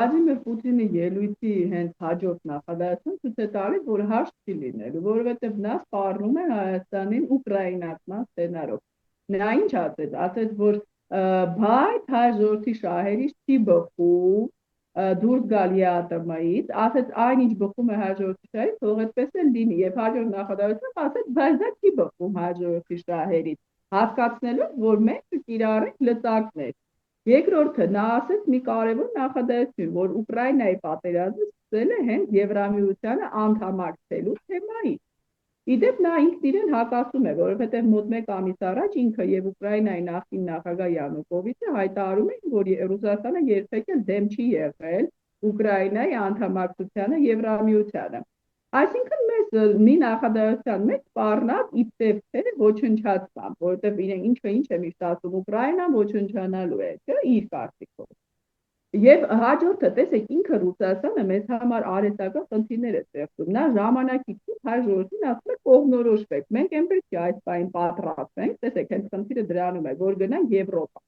Վլադիմիր Պուտինի ելույթի հենց հաջորդ նախադասություն ցույց է տալիս, որ հաշտ չի լինելու, որովհետև նա սպառնում է Հայաստանին ուկրաինացման սցենարով։ Նա ինչ ասեց, որ բայց հայ ժողովրդի շահերից չի բխում դուրս գալ ԵԱՏՄ-ից, ասեց այնինչ բխում է հայ ժողովրդի շահերից, թող այդպես էլ լինի, եւ հաջորդ նախադասությամբ ասեց, բայց դա չի բխում հայ ժողովրդի շահերից, հասկացնելով, որ մենք կիրառենք լծակներ։ Երկրորդը նա ասեց մի կարևոր նախադասություն, որ Ուկրաինայի պատերազմը սկսել է հենց Եվրամիությանը անդամակցելու թեմայից։ Իդեպ նա ինքն իրեն հակասում է, որովհետև մոտ մեկ ամիս առաջ ինքը եւ Ուկրաինայի նախկին նախագահ Յանուկովիչը հայտարարում էին, որ Ռուսաստանը երբեք էլ դեմ չի եղել Ուկրաինայի անդամակցությանը Եվրամիությանը։ Այսինքն մեզ մի նախադասության մեջ սպառնաց իբրև թե ոչնչացման, որովհետև իրեն ինչ է միշտ ասում Ուկրաինան ոչնչանալու է, չէ՞, իր կարծիքով։ Եվ հաջորդը, տեսեք, ինքը Ռուսաստանը մեզ համար արհեստական խնդիրներ է ստեղծում։ Նա ժամանակի ցույց հայ ժողովրդին ասում է կողմնորոշվեք։ Մենք այնպես չի այս պահին պատրաստենք, տեսեք, հենց խնդիրը դրանում է, որ գնանք Եվրոպա։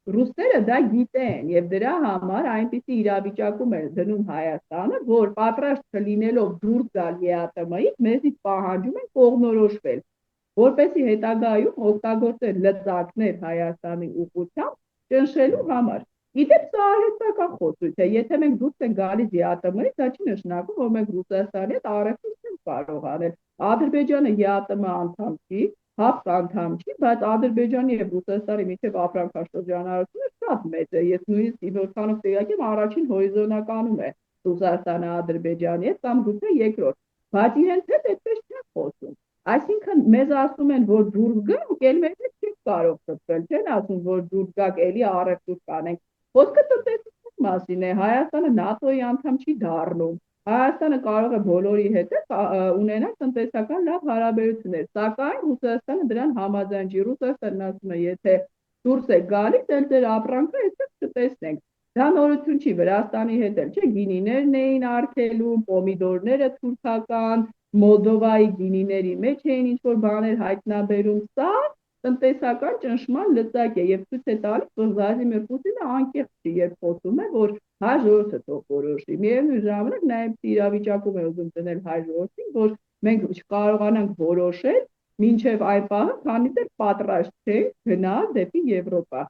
Ռուսները դա գիտեն եւ դրա համար այնպիսի իրավիճակում է դնում Հայաստանը, որ պատրաստ չլինելով դուրս գալ ԵԱՏՄ-ից, մեզից պահանջում են կողմնորոշվել, որպեսզի հետագայում օգտագործել լծակներ Հայաստանի ուղղությամբ ճնշելու համար։ Իդեպ սա արհեստական խոսույթ է, եթե մենք դուրս ենք գալիս ԵԱՏՄ-ից, դա չի նշանակում, որ մենք Ռուսաստանի հետ առևտուր չենք կարող անել։ Ադրբեջանը ԵԱՏՄ անդամ չի, ՀԱՊԿ անդամ չի, բայց Ադրբեջանի եւ Ռուսաստանի միջև ապրանքաշրջանառությունը շատ մեծ է։ Ես նույնիսկ որքանով տեղյակ եմ, առաջին հորիզոնականում է Ռուսաստանը Ադրբեջանի հետ կամ գուցե երկրորդ, բայց իրենց հետ այդպես չեն խոսում։ Այսինքն մեզ ասում են, որ դուրս գանք, ել մեզ հետ չենք կարող շփվել, չեն ասում, որ դուրս գաք, էլի առևտուր կանենք։ Խոսքը տնտեսության մասին է, Հայաստանը ՆԱՏՕ-ի անդամ չի դառնում։ Հայաստանը կարող է բոլորի հետ ունենալ տնտեսական լավ հարաբերություններ, սակայն Ռուսաստանը դրան համաձայն չի։ Ռուսաստանն ասում է, եթե դուրս է գալիս, էլ դեր ապրանքը այդպես կտեսնենք։ Դա նորություն չի, Վրաստանի հետ էլ չէ, գինիներն էին արգելում, պոմիդորները թուրքական, Մոլդովայի գինիների մեջ էին ինչ-որ բաներ հայտնաբերում։ Սա տնտեսական ճնշման լծակ է եւ ցույց է տալիս, որ Վլադիմիր Պուտինը անկեղծ չի, երբ խոսում է, որ հայ ժողովուրդը թող որոշի։ Միևնույն ժամանակ նաեւ իրավիճակում է ուզում դնել հայ ժողովրդին, որ մենք չկարողանանք որոշել մինչև այդ պահը, քանի դեռ պատրաստ չենք գնալ դեպի Եվրոպա։